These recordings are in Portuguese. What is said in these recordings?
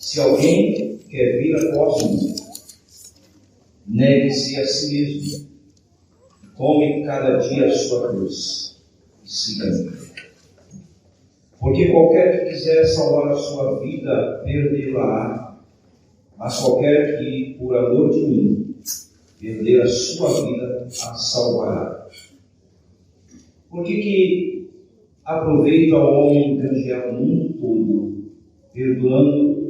Se alguém quer vir após mim, negue-se a si mesmo, tome cada dia a sua cruz e siga-me. Porque qualquer que quiser salvar a sua vida, perdê-la-á, mas qualquer que, por amor de mim, perder a sua vida, a salvará. Por que aproveita o homem canjear o mundo todo,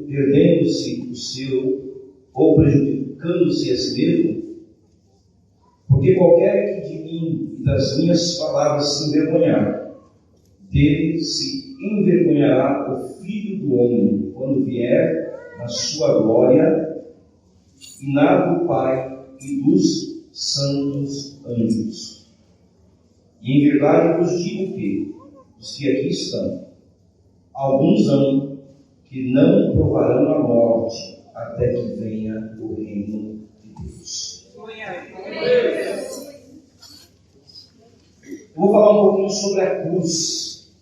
perdendo-se o seu, ou prejudicando-se a si mesmo? Porque qualquer que de mim e das minhas palavras se envergonhar, dele se envergonhará o Filho do Homem, quando vier na sua glória e na do Pai e dos santos anjos. E em verdade vos digo que, os que aqui estão, alguns hão que não provarão a morte até que venha o reino de Deus. Eu vou falar um pouquinho sobre a cruz.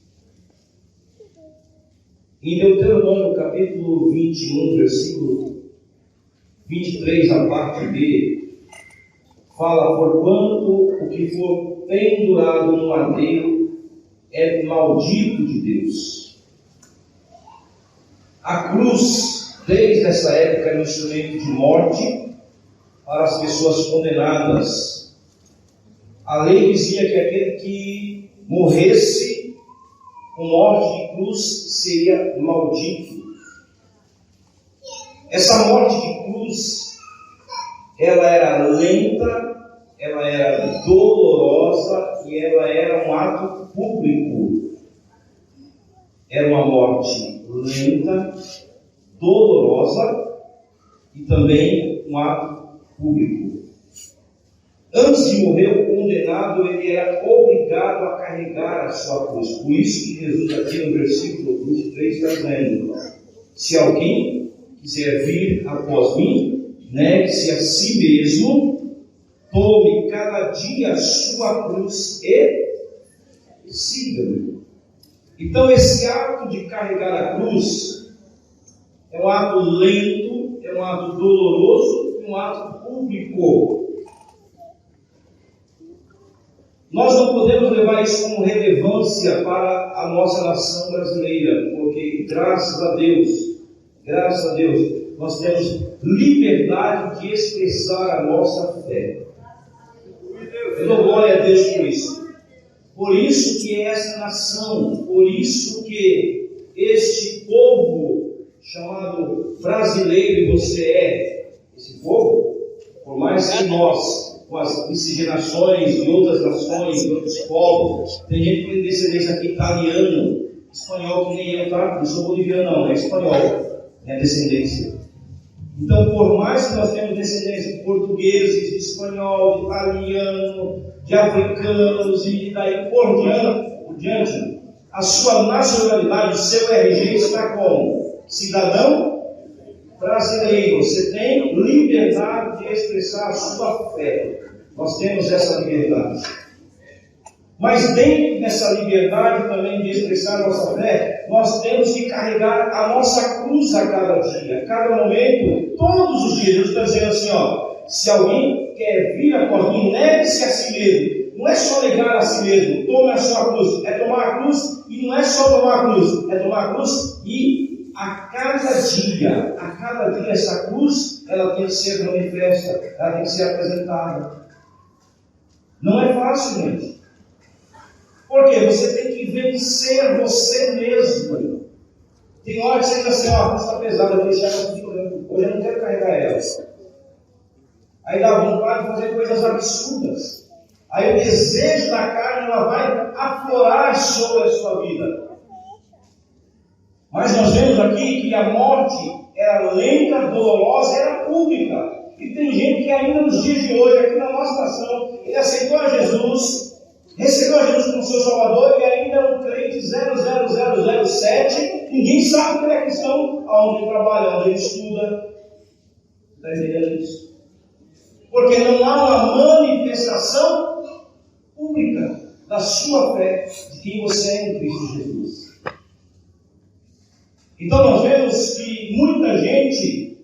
Em Deuteronômio, capítulo 21, versículo 23, a parte B, fala: porquanto o que for pendurado no madeiro é maldito de Deus. A cruz, desde essa época, é um instrumento de morte para as pessoas condenadas. A lei dizia que aquele que morresse com morte de cruz seria maldito. Essa morte de cruz, ela era lenta, ela era dolorosa e ela era um ato público. Era uma morte lenta, dolorosa e também um ato público. Antes de morrer, o condenado ele era obrigado a carregar a sua cruz. Por isso que Jesus aqui no versículo 23 está dizendo: se alguém quiser vir após mim, negue-se a si mesmo, tome cada dia a sua cruz e siga-me. Então esse ato de carregar a cruz é um ato lento, é um ato doloroso e um ato público. Nós não podemos levar isso como relevância para a nossa nação brasileira, porque graças a Deus, nós temos liberdade de expressar a nossa fé. Eu dou glória a Deus por isso. Por isso que essa nação, por isso que este povo chamado brasileiro, e você é esse povo, por mais que nós, com as miscigenações de outras nações, de outros povos, tem gente que tem descendência aqui italiano, espanhol, que nem eu, tá? Não sou boliviano não, é espanhol, minha descendência. Então, por mais que nós tenhamos descendência de portugueses, de espanhol, de italiano, de africanos e daí por diante, a sua nacionalidade, o seu RG está como cidadão brasileiro. Você tem liberdade de expressar a sua fé. Nós temos essa liberdade. Mas dentro dessa liberdade também de expressar a nossa fé, nós temos que carregar a nossa cruz a cada dia, a cada momento, todos os dias. Jesus está dizendo assim, se alguém quer vir após mim, negue-se a si mesmo. Não é só negar a si mesmo, tome a sua cruz. É tomar a cruz, e não é só tomar a cruz, é tomar a cruz e a cada dia essa cruz, ela tem que ser manifesta, ela tem que ser apresentada. Não é fácil, gente. Porque você tem que vencer você mesmo. Tem hora que você diz assim, a cruz está pesada, eu vou deixar ela aqui, hoje eu não quero carregar ela. Aí dá vontade de fazer coisas absurdas. Aí o desejo da carne, ela vai aflorar sobre a sua vida. Mas nós vemos aqui que a morte era lenta, dolorosa, era pública. E tem gente que ainda nos dias de hoje, aqui na nossa nação, ele aceitou a Jesus, recebeu a Jesus como seu Salvador e ainda é um crente 00007. Ninguém sabe que ele é cristão, aonde ele trabalha, onde ele estuda. Está entendendo isso? Porque não há uma manifestação pública da sua fé, de quem você é em Cristo Jesus. Então nós vemos que muita gente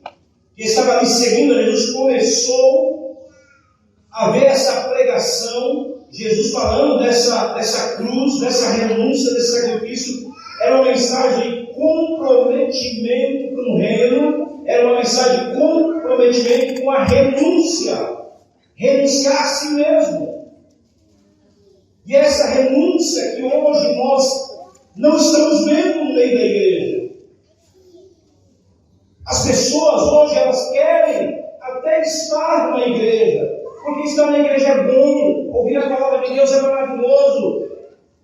que estava ali seguindo a Jesus começou a ver essa pregação, Jesus falando dessa cruz, dessa renúncia, desse sacrifício. Era uma mensagem de comprometimento com o reino, era uma mensagem de comprometimento com a renúncia, renunciar a si mesmo. E essa renúncia que hoje nós não estamos vendo no meio da igreja. As pessoas hoje, elas querem até estar na igreja, porque estar na igreja é bom, ouvir a palavra de Deus é maravilhoso,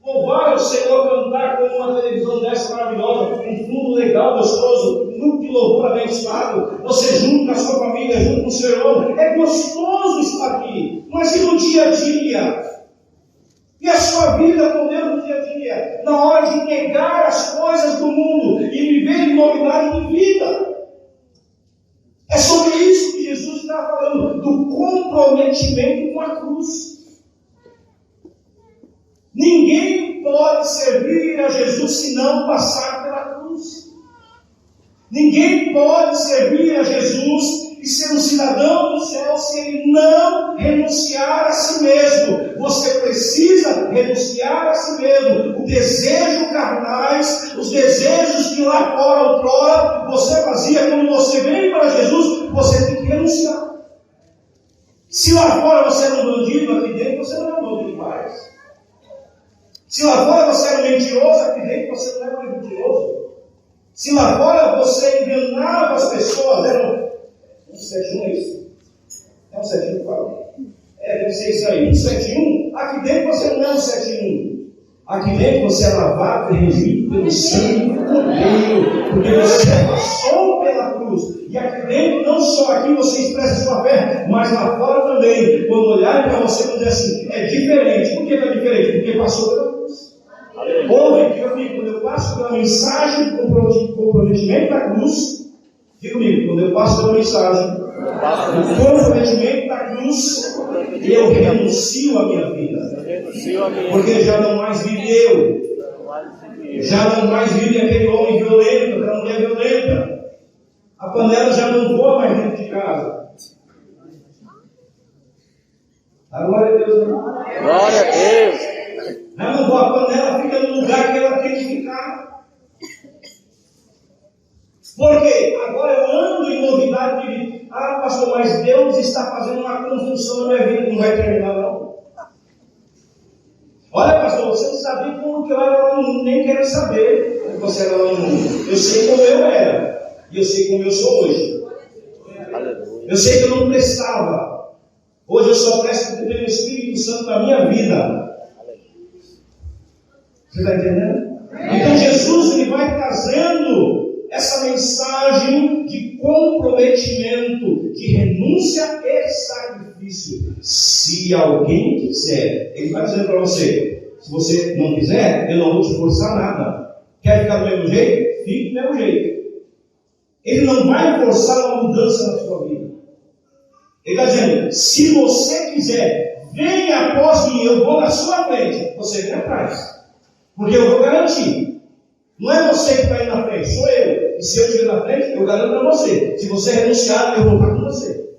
louvar o Senhor, cantar com uma televisão dessa maravilhosa, um fundo legal, gostoso, um grupo de louvor abençoado, você junto com a sua família, junto com o seu irmão, é gostoso estar aqui, mas e no dia a dia? E a sua vida com Deus no dia a dia? Na hora de negar as coisas do mundo e viver em novidade de vida. É sobre isso que Jesus está falando, do comprometimento com a cruz. Ninguém pode servir a Jesus se não passar pela cruz. Ninguém pode servir a Jesus e ser um cidadão do céu se ele não renunciar a si mesmo. Você precisa renunciar a si mesmo. O desejo carnais, os desejos que lá fora outrora você fazia, quando você vem para Jesus, você tem que renunciar. Se lá fora você era um bandido, aqui dentro você não é um bandido mais. Se lá fora você era um mentiroso, aqui dentro você não é um mentiroso. Se lá fora você enganava as pessoas, era um 71 é isso? É um 71 que fala? Deve ser isso aí, um 71. Aqui dentro você não é um 71. Aqui dentro você é lavado e regido pelo sangue do Cordeiro, porque você passou pela cruz. E aqui dentro, não só aqui você expressa sua fé, mas lá fora também. Quando olharem para você, vão dizer assim: é diferente. Por que é diferente? Porque passou pela cruz. Ouve, diga comigo, quando eu passo pela mensagem do comprometimento da cruz, diga comigo, quando eu passo pela mensagem do comprometimento da cruz, eu renuncio a minha vida. Porque já não mais vive eu. Já não mais vive aquele homem violento, aquela mulher violenta. A panela já não voa mais dentro de casa. A glória a Deus. Glória a Deus. Não voa, a panela fica no lugar que ela tem que ficar. Por quê? Agora eu ando em novidade de vida. Ah, pastor, mas Deus está fazendo uma construção na minha vida. Não vai terminar, não. Olha, pastor, você não sabia como que eu era lá no mundo, nem quero saber como você era lá no mundo. Eu sei como eu era. E eu sei como eu sou hoje. Eu sei que eu não prestava. Hoje eu só presto porque tenho o Espírito Santo na minha vida. Você está entendendo? Então Jesus ele vai trazendo essa mensagem de comprometimento, de renúncia e sacrifício. Se alguém quiser, ele vai dizer para você: se você não quiser, eu não vou te forçar nada. Quer ficar do mesmo jeito? Fique do mesmo jeito. Ele não vai forçar uma mudança na sua vida. Ele está dizendo: se você quiser, venha após mim, eu vou na sua frente. Você vem atrás. Porque eu vou garantir. Não é você que está aí na frente, sou eu. E se eu estiver na frente, eu garanto para você. Se você renunciar, eu vou estar com você.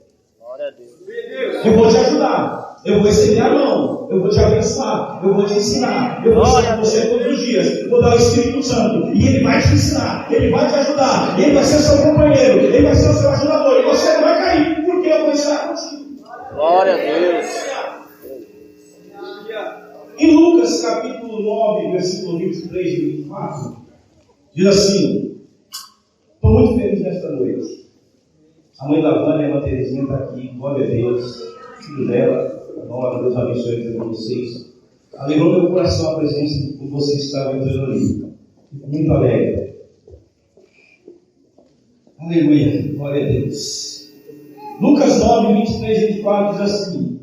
Glória a Deus. Eu vou te ajudar. Eu vou estender a mão. Eu vou te abençoar. Eu vou te ensinar. Eu vou estar com você todos os dias. Eu vou dar o Espírito Santo. E Ele vai te ensinar. Ele vai te ajudar. Ele vai ser seu companheiro. Ele vai ser o seu ajudador. E você não vai cair. Porque eu vou estar contigo. Glória a Deus. Em Lucas capítulo 9, versículo 23 e 24, diz assim: estou muito feliz nesta noite. A mãe da Vânia, a irmã Terezinha, está aqui, glória a Deus, filho dela, glória a Deus abençoe a vocês. Alegrou meu coração a presença de vocês que estavam entrando ali. Fico muito alegre. Aleluia, glória a Deus. Lucas 9, 23 e 24 diz assim: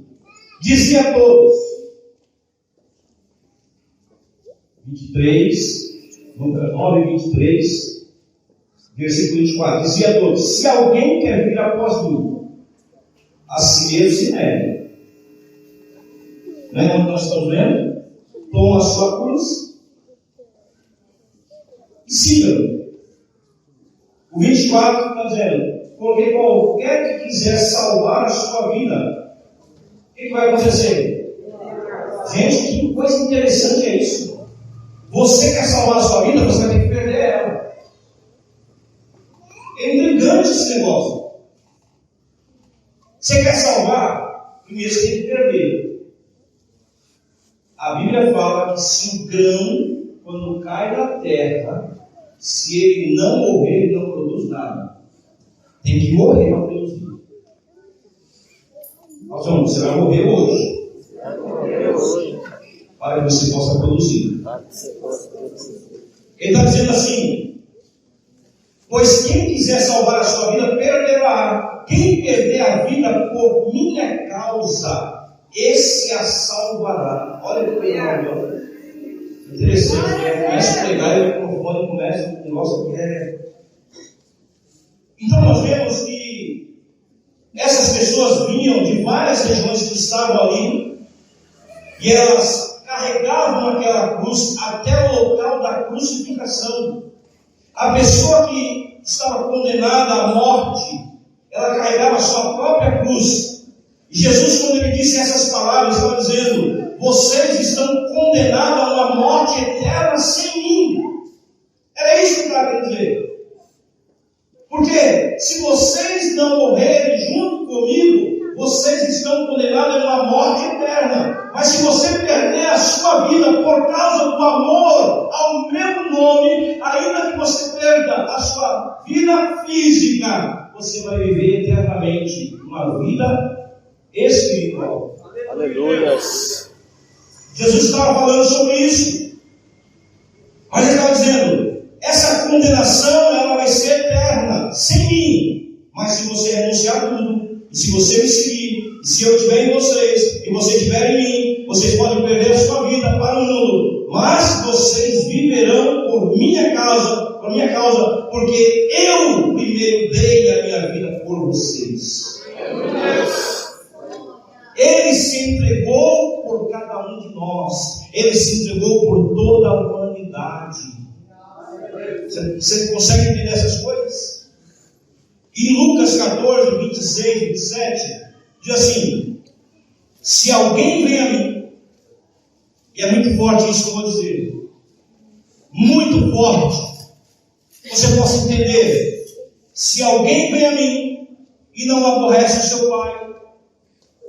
dizia a todos. Lucas 9, 23, versículo 24, dizia a todos: se alguém quer vir após mim, a si mesmo se negue. Não é como nós estamos vendo? Toma a sua cruz e siga-me. O 24 está dizendo: porque qualquer que quiser salvar a sua vida, o que vai acontecer? Gente, que coisa interessante é isso. Você quer salvar a sua vida, você vai ter que perder ela. É intrigante esse negócio. Você quer salvar, primeiro você tem que perder. A Bíblia fala que se o grão, quando cai na terra, se ele não morrer, ele não produz nada. Tem que morrer para produzir. Então, você vai morrer hoje. Para que você possa produzir. Ele está dizendo assim: pois quem quiser salvar a sua vida, perderá. Quem perder a vida por minha causa, esse a salvará. Olha que legal. Interessante, né? Começa a pregar e o microfone começa um negócio que é. Então nós vemos que essas pessoas vinham de várias regiões que estavam ali e elas carregavam aquela cruz até o local da crucificação. A pessoa que estava condenada à morte, ela carregava a sua própria cruz. E Jesus, quando ele disse essas palavras, estava dizendo: vocês estão condenados a uma morte eterna sem mim. Era isso que ele estava querendo dizer. Porque se vocês não morrerem junto comigo, vocês estão condenados a uma morte eterna. Mas se você perder a sua vida por causa do amor ao meu nome, ainda que você perda a sua vida física, você vai viver eternamente uma vida espiritual. Aleluia. Jesus estava falando sobre isso. Mas ele estava dizendo: essa condenação ela vai ser eterna, sem mim. Mas se você renunciar a tudo, e se você me seguir, e se eu estiver em vocês, e você estiver em mim, vocês podem perder a sua vida para o mundo. Mas vocês viverão por minha causa, porque eu primeiro dei a minha vida por vocês. Ele se entregou por cada um de nós. Ele se entregou por toda a humanidade. Você consegue entender essas coisas? E em Lucas 14, 26, 27, diz assim: se alguém vem a mim, e é muito forte isso que eu vou dizer, muito forte, você possa entender. Se alguém vem a mim e não aborrece o seu pai,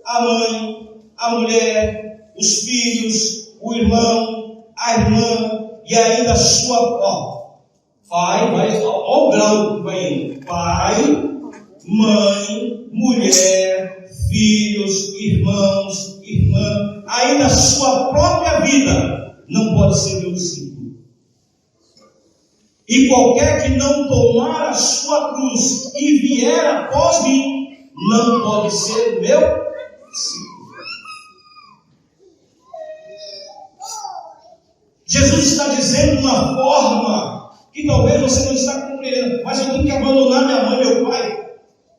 a mãe, a mulher, os filhos, o irmão, a irmã, e ainda a sua pai, olha o grau que vai indo: pai, mãe, mulher, filhos, irmãos, irmã, ainda a sua própria vida, não pode ser meu discípulo. E qualquer que não tomar a sua cruz e vier após mim, não pode ser meu discípulo. Jesus está dizendo de uma forma que talvez você não está compreendendo: mas eu tenho que abandonar minha mãe e meu pai.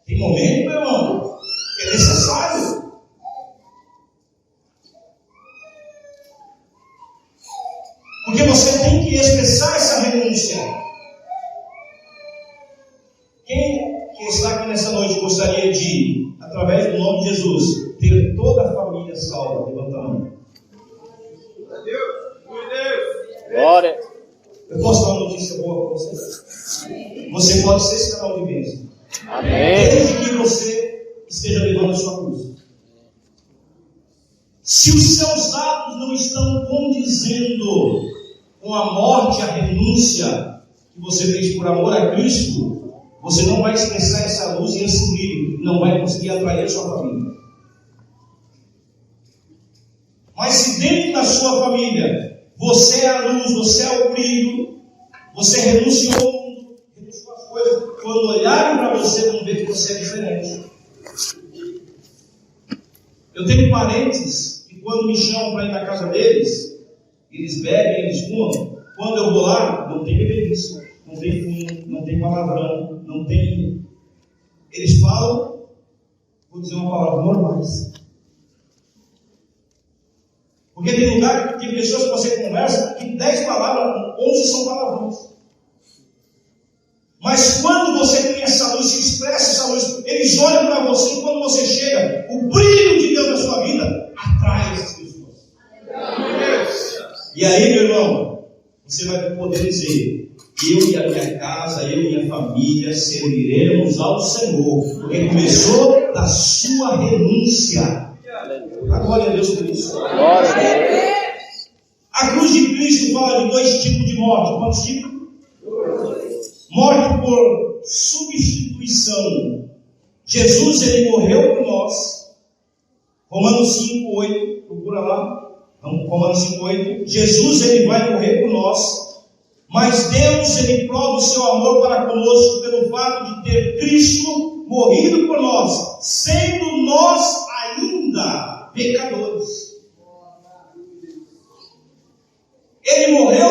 Tem momento, meu irmão, que é necessário. Porque você tem que expressar essa renúncia. Quem que está aqui nessa noite gostaria de, através do nome de Jesus, ter toda a família salva? Levanta a mão. Glória. Eu posso dar uma notícia boa para você? Você pode ser esse canal de bênção. Amém. Desde que você esteja levando a sua cruz. Se os seus atos não estão condizendo com a morte, a renúncia que você fez por amor a Cristo, você não vai expressar essa luz e esse brilho, não vai conseguir atrair a sua família. Mas se dentro da sua família você é a luz, você é o brilho, você renunciou ao mundo, renunciou às coisas, quando olharem para você vão ver que você é diferente. Eu tenho parentes que quando me chamam para ir na casa deles, eles bebem, eles fumam. Quando eu vou lá, não tem bebedice, não tem fumo, não tem palavrão, não tem... Eles falam, vou dizer uma palavra, normais. Porque tem lugar, tem pessoas que você conversa, que 10 palavras, 11 são palavrões. Mas quando E aí, meu irmão, você vai poder dizer: eu e a minha casa, eu e minha família serviremos ao Senhor, porque começou da sua renúncia. Glória a Deus por isso. Glória a Deus. A cruz de Cristo fala de 2 tipos de morte. Quantos tipos? Morte por substituição. Jesus, ele morreu por nós. Romanos 5:8, procura lá. Romanos 5:8. Jesus, ele vai morrer por nós. Mas Deus, ele prova o seu amor para conosco pelo fato de ter Cristo morrido por nós, sendo nós ainda pecadores. Ele morreu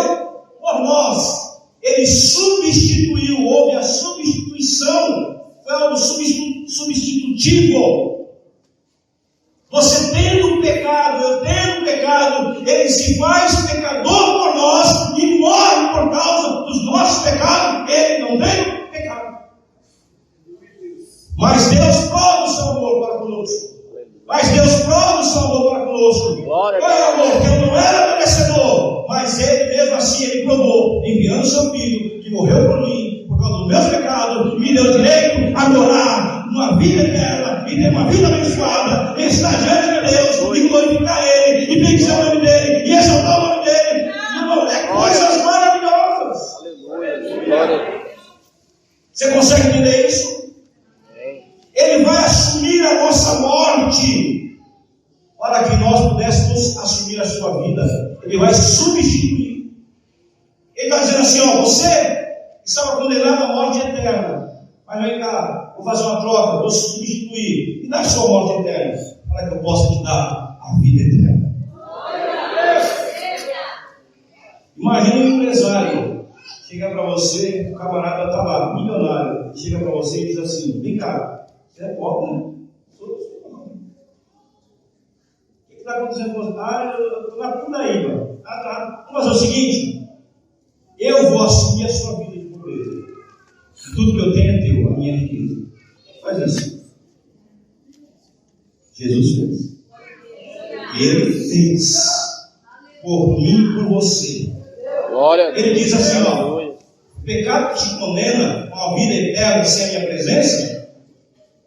por nós. Ele substituiu. Houve a substituição. Foi algo substitutivo. Você tendo um pecado, eu tendo um pecado, ele se faz pecador por nós e morre por causa dos nossos pecados. Ele não tem pecado. Mas Deus prova o seu amor para conosco. Mas Deus prova o seu amor para conosco. Glória a Foi amor que eu não era merecedor, mas ele mesmo assim, ele provou, enviando seu filho, que morreu por mim, por causa dos meus pecados, e me deu direito a morar numa vida eterna, e ter uma vida abençoada, e estar diante de Deus, e glorificar Ele, e bendizer o nome dEle, e exaltar o nome dEle. Irmão, é coisas maravilhosas. Aleluia. Glória a Deus. Você consegue entender isso? Ele vai assumir a nossa morte, para que nós pudéssemos assumir a sua vida. Ele vai substituir. Ele está dizendo assim: ó, você estava condenado à morte eterna, mas vem cá, vou fazer uma troca, vou substituir, e dá a sua morte eterna, para que eu possa te dar a vida eterna. Imagina um empresário, chega para você, o camarada está lá, milionário, chega para você e diz assim: vem cá, você é pobre, né? O que está acontecendo com você? Eu estou na Pindaíba. Tá. Vamos fazer o seguinte: eu vou assumir a sua vida de pobreza. Tudo que eu tenho é teu, a minha riqueza. Faz isso. Jesus fez. Ele fez por mim e por você. Glória a Deus. Ele diz assim: ó, o pecado que te condena a uma vida eterna sem a minha presença.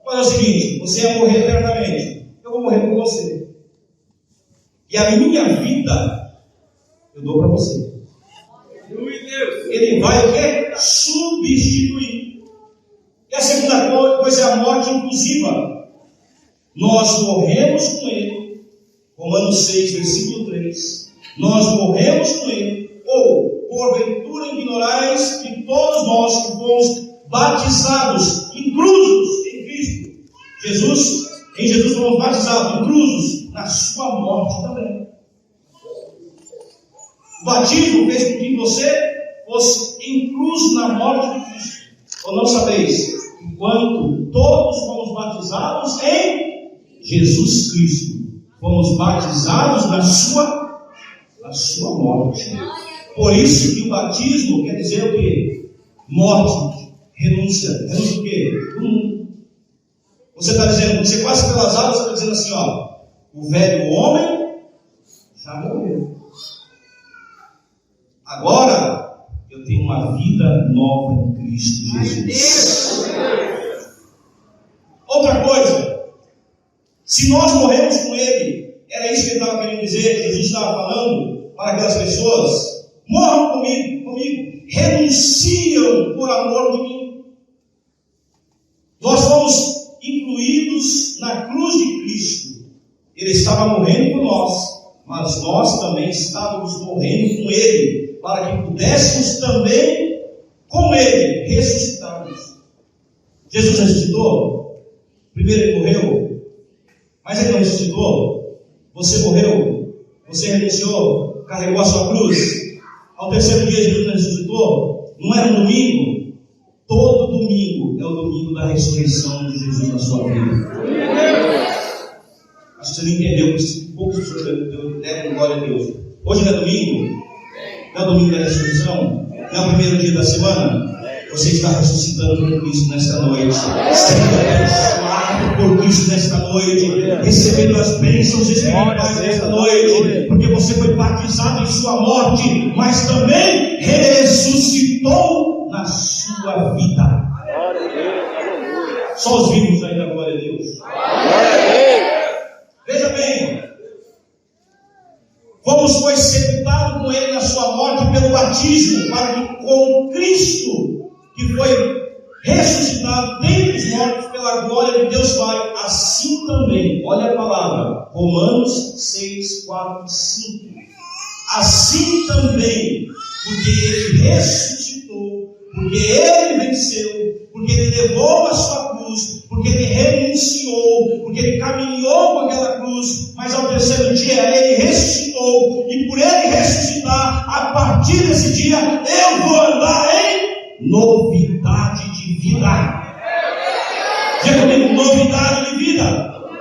Faz o seguinte: você ia morrer eternamente, eu vou morrer por você, e a minha vida eu dou para você. Ele vai o quê? Substituir. E a segunda coisa é a morte inclusiva. Nós morremos com Ele. Romanos 6, versículo 3. Nós morremos com Ele, ou porventura ignorais que todos nós que fomos batizados, inclusos em Cristo, em Jesus fomos batizados, inclusos na sua morte também. O batismo fez com que você fosse incluso na morte de Cristo. Ou não sabeis? Enquanto todos fomos batizados em Jesus Cristo, fomos batizados na sua morte. Por isso que o batismo quer dizer o quê? Morte, renúncia. Renúncia do quê? Do mundo. Você está dizendo, você passa pelas águas, você está dizendo assim, ó, o velho homem já morreu. Agora eu tenho uma vida nova em Cristo Jesus. Outra coisa, se nós morremos com Ele, era isso que Ele estava querendo dizer, Jesus estava falando para aquelas pessoas: morram comigo, renunciam por amor de mim. Nós fomos incluídos na cruz de Cristo. Ele estava morrendo por nós, mas nós também estávamos morrendo com Ele, para que pudéssemos também com Ele ressuscitarmos. Jesus ressuscitou? Primeiro Ele morreu, mas Ele não ressuscitou. Você morreu, você renunciou, carregou a sua cruz. Ao terceiro dia Jesus ressuscitou. Não era um domingo? Todo domingo é o domingo da ressurreição de Jesus na sua vida. Acho que você não entendeu, porque poucos deram glória a Deus. Hoje não é domingo? Não é o domingo da ressurreição? Não é o primeiro dia da semana? Você está ressuscitando por Cristo nesta noite, sendo abençoado por Cristo nesta noite, recebendo as bênçãos espirituais nesta noite, porque você foi batizado em sua morte, mas também ressuscitou na sua vida. Só os vivos ainda, glória a Deus. Veja bem, fomos foi sepultados com Ele na sua morte pelo batismo, para que com Cristo, que foi ressuscitado dentre os mortos pela glória de Deus Pai, assim também, olha a palavra, Romanos 6, 4, 5, assim também, porque Ele ressuscitou, porque Ele venceu, porque Ele levou a sua cruz, porque Ele renunciou, porque Ele caminhou com aquela cruz, mas ao terceiro dia Ele ressuscitou, e por Ele ressuscitar, a partir desse dia, eu vou andar em novidade de vida. Diga comigo, novidade de vida.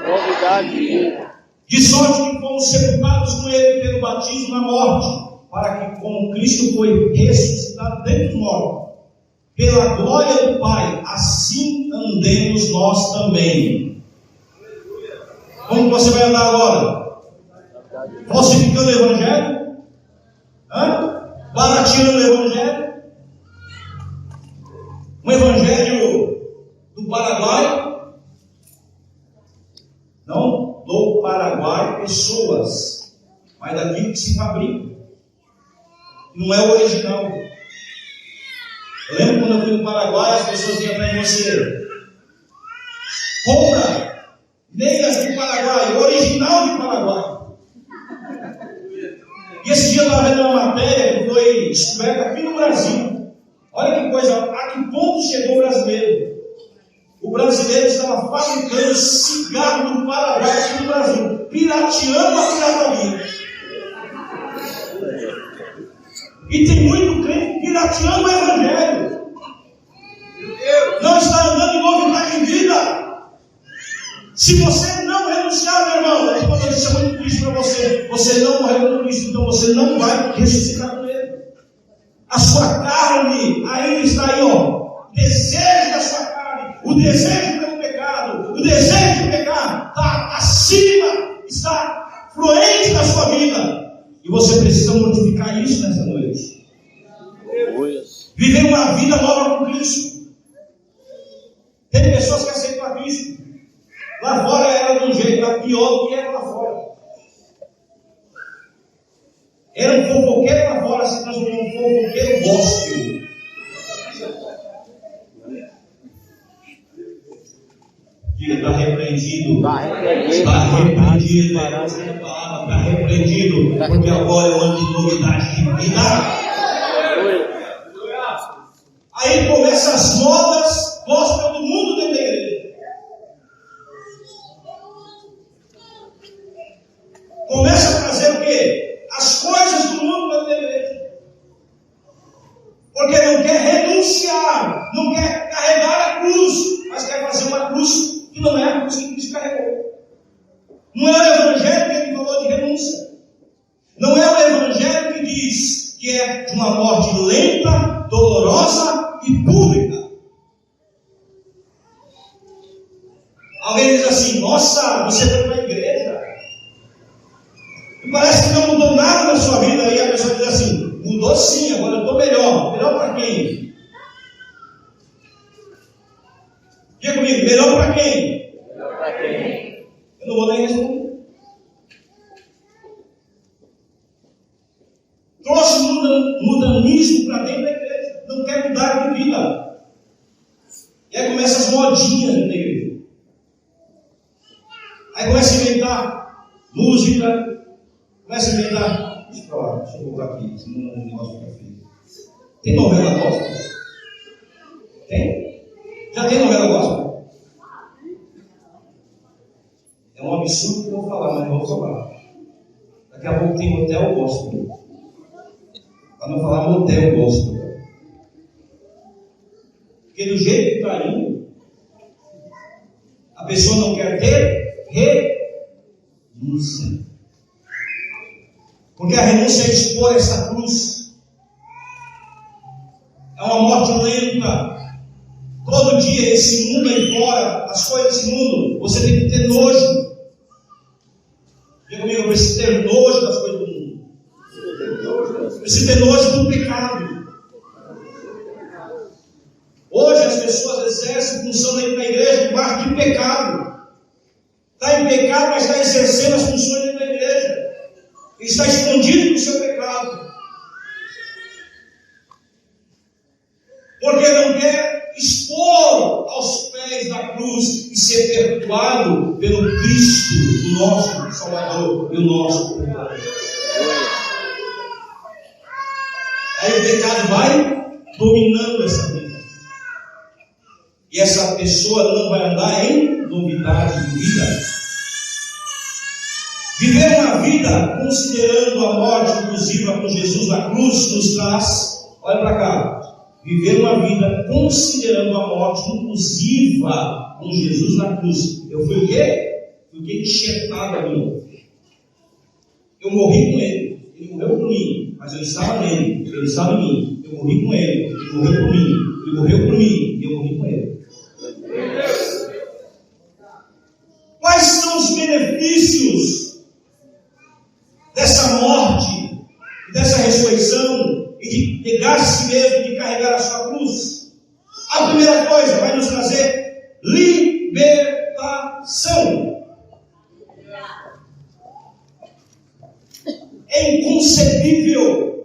Novidade de vida. De sorte que fomos sepultados com Ele pelo batismo na morte, para que como Cristo foi ressuscitado dentre os mortos, pela glória do Pai, assim andemos nós também. Como você vai andar agora? Falsificando o Evangelho? Barateando o Evangelho? Um Evangelho do Paraguai? Não do Paraguai pessoas, mas daquilo que se fabrica. Não é o original. Eu lembro quando eu fui no Paraguai, as pessoas vinham atrás de você. Compra meias do Paraguai, o original do Paraguai. E esse dia eu estava vendo uma matéria que foi descoberta aqui no Brasil. Olha que coisa, a que ponto chegou o brasileiro? O brasileiro estava fabricando cigarro no Paraguai aqui no Brasil, pirateando a pirataria. E tem muito crente pirateando o Evangelho. Não está andando em novidade de vida. Se você não renunciar, meu irmão, a notícia é muito triste para você. Você não morreu com Cristo, então você não vai ressuscitar com Ele. A sua carne ainda está aí, ó. O desejo da sua carne, o desejo pelo pecado, o desejo de pecar está acima, está fluente na sua vida. E você precisa mortificar isso nessa noite. Viver uma vida nova com Cristo. Tem pessoas que aceitam a Cristo. Lá fora era de um jeito, lá pior do que era lá fora. Era um fofoqueiro lá fora, se transformou um fofoqueiro gospel. Diga, está repreendido. Está repreendido. Está repreendido. Porque agora é um ano de novidade de vida. Aí começam as modas gospel do mundo dentro da igreja. Começa a trazer o quê? As coisas do mundo dentro da igreja. Porque não quer renunciar, não quer carregar a cruz, mas quer fazer uma cruz que não é a cruz que Cristo carregou. Não é o Evangelho que ele falou de renúncia. Não é o Evangelho que diz que é de uma morte lenta, dolorosa e pública. Alguém diz assim: nossa, você foi para a igreja e parece que não mudou nada na sua vida. Aí a pessoa diz assim: mudou sim, agora eu estou melhor. Melhor para quem? Diga comigo, melhor para quem? Melhor para quem? Eu não vou nem responder. Trouxe mudanismo para dentro da igreja. Não quer mudar de vida. E aí começa as modinhas dentro da igreja. Aí começa a inventar música. Começa a inventar. Deixa eu falar, deixa eu voltar aqui, senão o negócio fica feio. Tem novela gospel? Tem? Já tem novela gospel? É um absurdo que eu vou falar, mas eu vou falar. Daqui a pouco tem hotel gospel. Para não falar motel gospel. Porque do jeito que está indo, a pessoa não quer ter renúncia. Porque a renúncia é expor essa cruz. É uma morte fraudulenta. Todo dia esse mundo aí fora, as coisas desse mundo, você tem que ter nojo. Diga comigo, eu preciso ter nojo das coisas do mundo. Eu preciso ter nojo do pecado. Hoje as pessoas exercem função dentro da igreja debaixo de pecado. Está em pecado, mas está exercendo as funções dentro da igreja. Ele está escondido no seu pecado. Porque não quer expor aos pés da cruz e ser perdoado pelo Cristo, o nosso Salvador e o nosso Salvador. Aí o pecado vai dominando essa vida. E essa pessoa não vai andar em novidade de vida. Viver uma vida considerando a morte inclusiva com Jesus na cruz nos traz, olha para cá, viver uma vida considerando a morte inclusiva com Jesus na cruz. Eu fui o quê? Fiquei enxertado ali. Eu morri com ele. Ele morreu por mim, mas eu estava nele. Ele estava em mim. Eu morri com ele. Ele morreu por mim. Ele morreu por mim e eu morri com ele. Quais são os benefícios dessa morte, dessa ressurreição e de negar a si mesmo, de carregar a sua cruz? A primeira coisa vai nos trazer libertação. É inconcebível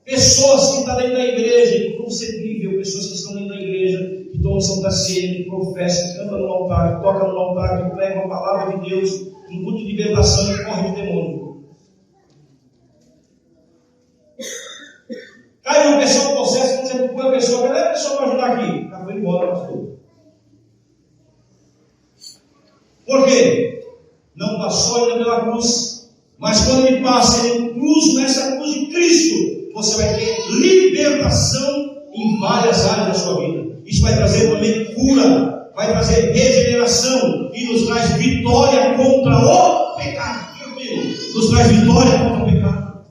pessoas que estão dentro da igreja, inconcebível pessoas que estão dentro da igreja, que tomam Santa Ceia, que professam, que cantam no altar, que tocam no altar, que pregam a palavra de Deus, um culto de libertação e corre de demônio. Cai uma pessoa possessa, quando você procura a pessoa, cadê a pessoa para ajudar aqui? Já foi embora, pastor. Por quê? Não passou ainda pela cruz, mas quando ele passa, ele cruza nessa cruz de Cristo, você vai ter libertação em várias áreas da sua vida. Isso vai trazer também cura, vai trazer regeneração e nos traz vitória contra o pecado. Nos traz vitória contra o pecado.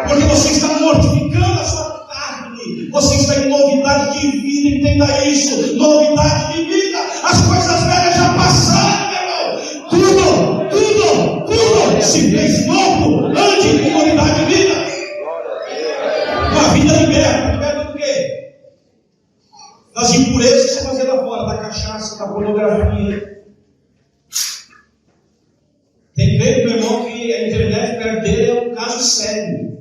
Porque você está mortificando a sua carne. Você está em novidade de vida, entenda isso. Novidade de vida. As coisas velhas já passaram, meu irmão. Tudo se fez novo. Ande em novidade de vida. Uma vida liberta. Liberta do quê? Das impurezas que você fazia lá fora, da cachaça, da pornografia. Tem crente, meu irmão, que a internet perto dele é um caso sério.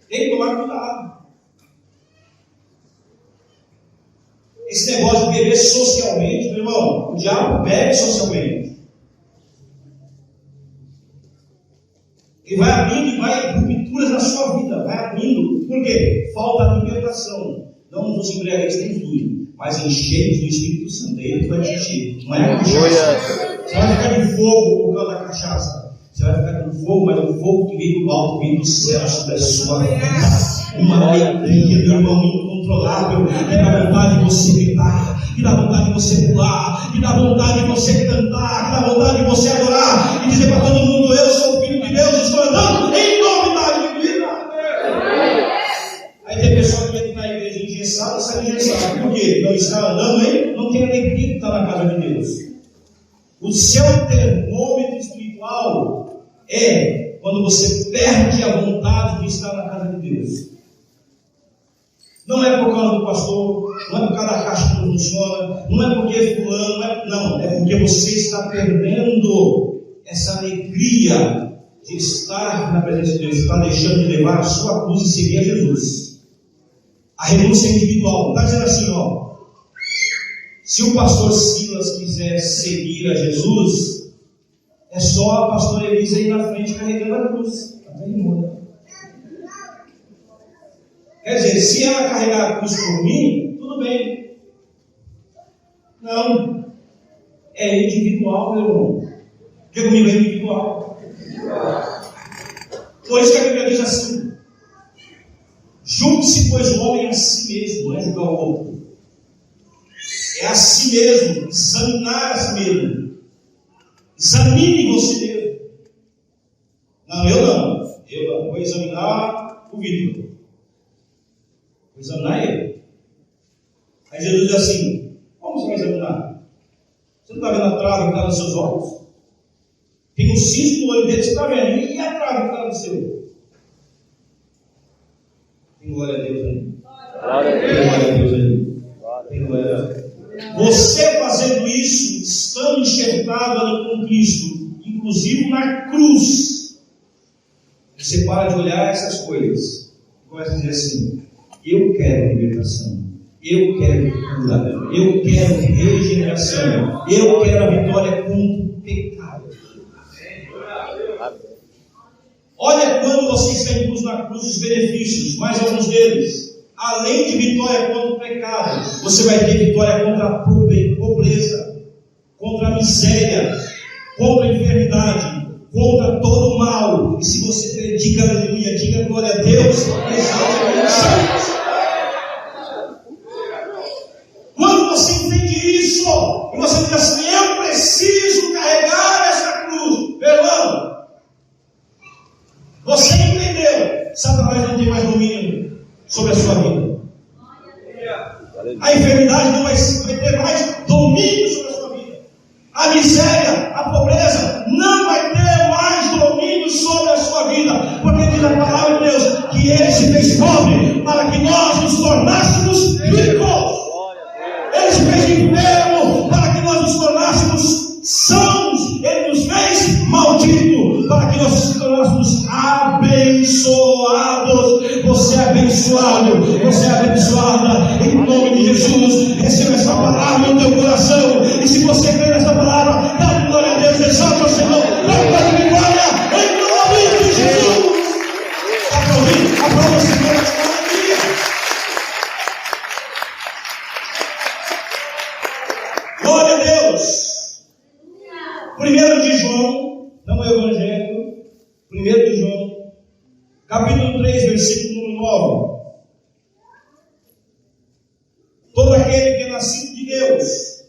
Tem que tomar cuidado. Esse negócio de beber socialmente, meu irmão, o diabo bebe socialmente. Ele vai abrindo e vai rupturas na sua vida, vai abrindo. Por quê? Falta libertação. Não nos embriagueis nem tudo, mas encheios do Espírito Santo. Ele vai te encher. Não é a cachaça. Você vai ficar de fogo por causa da cachaça. Você vai ficar com fogo, mas o fogo que vem do alto, vem do céu sobre a sua vida. Uma alegria, meu irmão, incontrolável, que dá vontade de você gritar, que dá vontade de você pular, que dá vontade de você cantar, que dá vontade de você adorar e dizer para todo mundo: eu sou o filho de Deus, estou andando em novidade de vida. Aí tem pessoa que entra na igreja engessada, sai engessada. Por quê? Não está andando, hein? Não tem alegria de estar na casa de Deus. O seu termômetro espiritual é quando você perde a vontade de estar na casa de Deus. Não é por causa do pastor, não é por causa da caixa que não funciona, não é porque fulano, não, é porque você está perdendo essa alegria de estar na presença de Deus, está deixando de levar a sua cruz e seguir a Jesus. A renúncia individual, está dizendo assim, ó, se o pastor Silas quiser seguir a Jesus, é só a pastora Elisa ir na frente carregando a cruz, até ele morrer. Quer dizer, se ela carregar a cruz por mim, tudo bem. Não. É individual, meu irmão. Diga comigo, é individual. Por isso que a Bíblia diz assim: julgue-se, pois, o homem a si mesmo, não é julgar o outro. É a si mesmo, examinar a si mesmo. Examine você mesmo. Não, eu não. Eu não. Vou examinar o Vitor. examinar ele. Aí Jesus diz assim: como você vai examinar? Você não está vendo a trave que está nos seus olhos? Tem um cisco no olho dele, você está vendo? E a trave que está no seu? Tem glória a Deus aí. Glória a Tem Deus. glória a Deus aí. Tem glória a Deus. Você fazendo isso, estando enxertado ali com Cristo, inclusive na cruz, você para de olhar essas coisas e começa a dizer assim: eu quero libertação, eu quero cura, eu quero regeneração, eu quero a vitória contra o pecado. Olha quando você está incluso na cruz os benefícios, mais alguns deles. Além de vitória contra o pecado, você vai ter vitória contra a pobreza, contra a miséria, contra a enfermidade, contra todo o mal. E se você crer, diga aleluia, diga glória a Deus, exalte. Quando você entende isso, e você diz assim: eu preciso carregar essa cruz, meu irmão, você entendeu, Satanás não tem mais domínio sobre a sua vida. A enfermidade não vai ter mais domínio sobre a sua vida. A miséria, a pobreza não vai ter mais domínio sobre a sua vida, porque diz a palavra de Deus que Ele se fez pobre para que nós nos tornássemos ricos. Ele se fez enfermo para que nós nos tornássemos sãos. Ele nos fez maldito para que nós nos tornássemos abençoados. Você é abençoado, você é abençoada, em nome de Jesus. Receba essa palavra no teu coração, e se você crê nessa palavra, dá glória a Deus, exalta o Senhor, dá de vitória, em nome de Jesus. Dá para ouvir? Aplauda o Senhor nesta manhã. Glória a Deus. 1 de João, não é o Evangelho, 1 de João, capítulo 3, versículo número 9. Todo aquele que é nascido de Deus,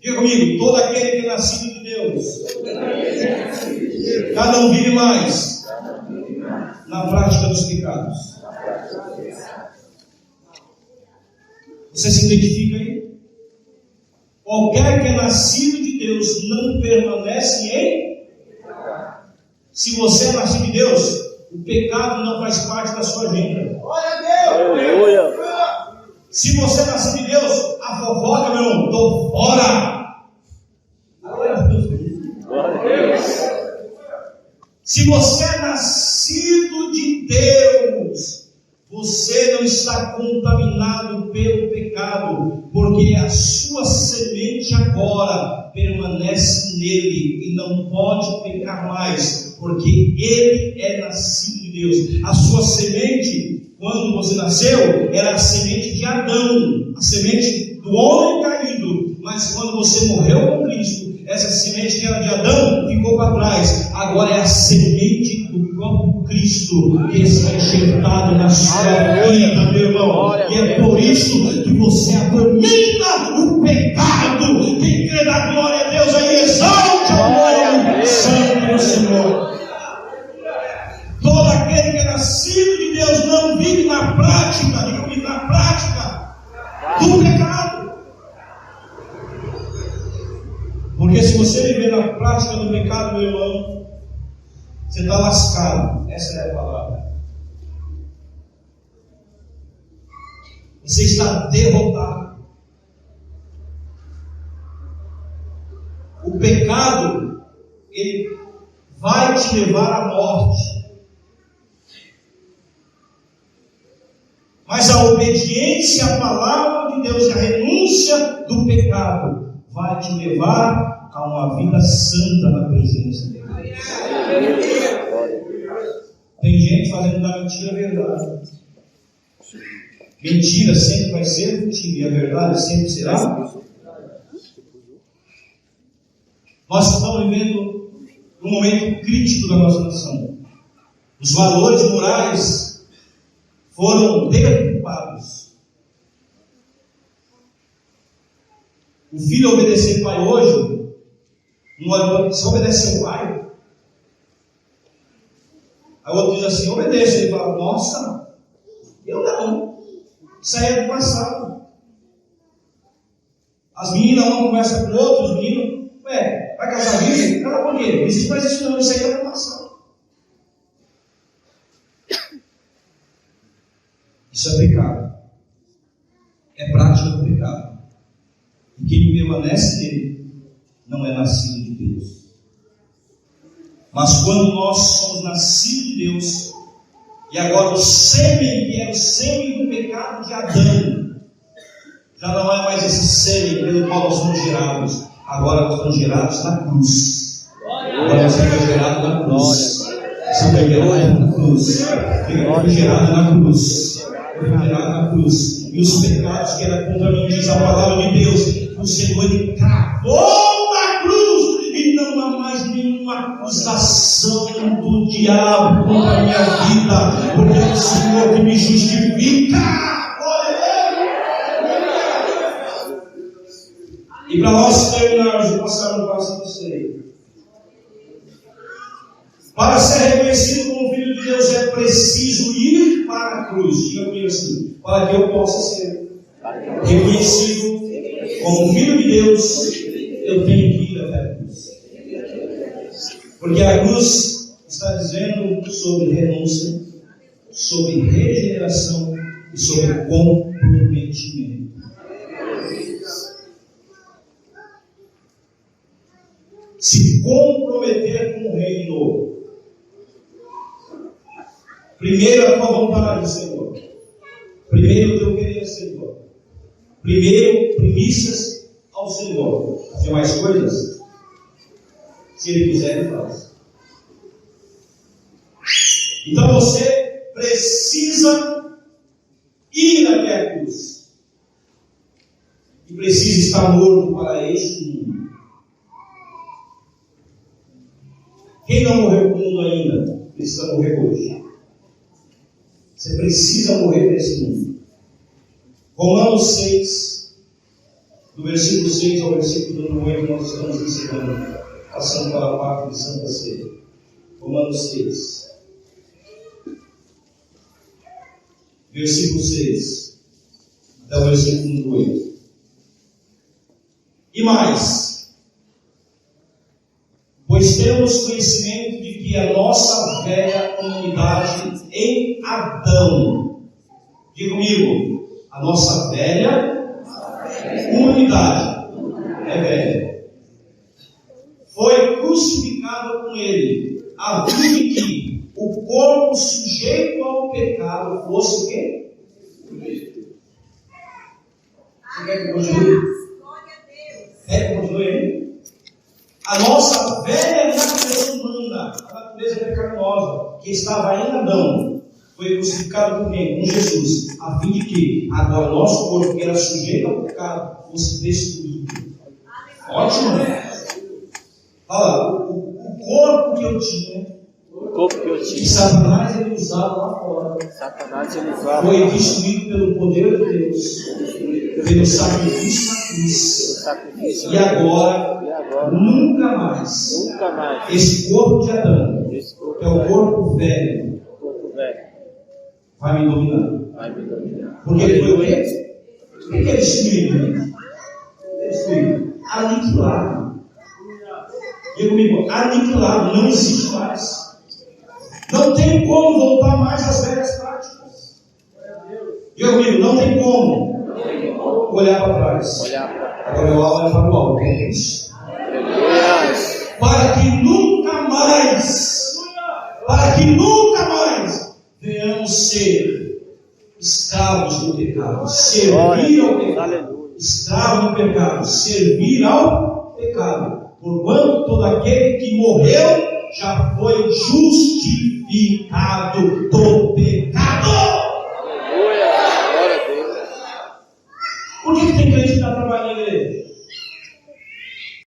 diga comigo, todo aquele que é nascido de Deus, já não vive mais na prática dos pecados. Você se identifica aí? Qualquer que é nascido de Deus não permanece em. Se você é nascido de Deus, o pecado não faz parte da sua agenda. Glória a Deus! Aleluia! Se você é nascido de Deus, a fofoca, meu irmão, estou fora. Glória a Deus! Glória a Deus! Se você é nascido de Deus, você não está contaminado pelo pecado, porque a sua semente agora permanece nele e não pode pecar mais, porque ele é nascido de Deus. A sua semente, quando você nasceu, era a semente de Adão, a semente do homem caído, mas quando você morreu com Cristo, essa semente que era de Adão ficou para trás. Agora é a semente do próprio Cristo que está enxertado na sua vida, meu irmão. E é por isso que você abomina o pecado. Quem crê na glória a Deus aí, exalte o nome santo do Senhor. Todo aquele que é nascido de Deus não vive na prática, diga comigo, na prática do pecado. Porque se você viver na prática do pecado, meu irmão, você está lascado. Essa é a palavra. Você está derrotado. O pecado, ele vai te levar à morte. Mas a obediência à palavra de Deus e a renúncia do pecado vai te levar a uma vida santa na presença de Deus. Tem gente fazendo da mentira a verdade. Mentira sempre vai ser mentira, e a verdade sempre será. Nós estamos vivendo um momento crítico da nossa nação. Os valores morais foram deturpados. O filho obedecer o pai hoje, não se obedecer o pai, Aí o outro diz assim, obedeça. Ele fala, nossa, eu não. Isso aí é do passado. As meninas, uma conversa com outros meninos, vai casar virgem? Cala por quê? Não existe mais isso não, isso aí é do passado. Isso é pecado. É prática do pecado. E quem permanece nele não é nascido de Deus. Mas quando nós somos nascidos de Deus, e agora o sêmen, que era o sêmen do pecado de Adão, já não é mais esse sêmen pelo qual nós somos gerados. Agora nós somos gerados na cruz. Agora nós somos gerados na cruz. Somos gerados na cruz. Fomos gerados na cruz. Fomos gerados na cruz. E os pecados que eram contra mim, diz a palavra de Deus, o Senhor ele cravou na cruz. E não há mais nenhuma acusação do diabo contra a minha vida, porque é o Senhor que me justifica. E para nós terminarmos de passar no passo do Senhor, para ser reconhecido como filho de Deus é preciso ir para a cruz. Diga comigo assim, para que eu possa ser reconhecido como filho de Deus, eu tenho que ir até a cruz. Porque a cruz está dizendo sobre renúncia, sobre regeneração e sobre comprometimento. Se comprometer com o reino. Primeiro a tua vontade, Senhor. Primeiro o teu querer, Senhor. Primeiro, primícias ao Senhor. As demais coisas, se Ele quiser, Ele faz. Então você precisa ir até a cruz. E precisa estar morto para este mundo. Quem não morreu no mundo ainda, precisa morrer hoje. Você precisa morrer nesse mundo. Romanos 6, do versículo 6 ao versículo 8, nós estamos ensinando, passando para a parte de Santa Ceia. Romanos 6, versículo 6, até o versículo 8. E mais, pois temos conhecimento de que a nossa velha humanidade em Adão, diga comigo, a nossa velha humanidade é velha, foi crucificada com ele, a fim de que o corpo sujeito ao pecado fosse o quê? Você quer que continue? Quer que continue aí? A nossa velha natureza humana, a natureza pecaminosa, que estava em Adão, foi crucificada com quem? Com Jesus, a fim de que agora o nosso corpo, que era sujeito ao pecado, fosse destruído. Ótimo! Olha, o corpo que eu tinha, que Satanás ele usava lá fora, foi destruído pelo poder de Deus, pelo sacrifício na cruz. E agora, nunca mais, esse corpo de Adão, que é o corpo velho, vai me dominar. Porque ele foi o quê? O que é destruído? Destruído. Aniquilado. Diga comigo, aniquilado, não existe mais. Não tem como voltar mais às velhas práticas. Diga comigo, não tem como olhar para trás. Agora eu olho para o alto. Para que nunca mais venhamos ser escravos do pecado, servir ao pecado, escravo do pecado, servir ao pecado, porquanto todo aquele que morreu já foi justificado.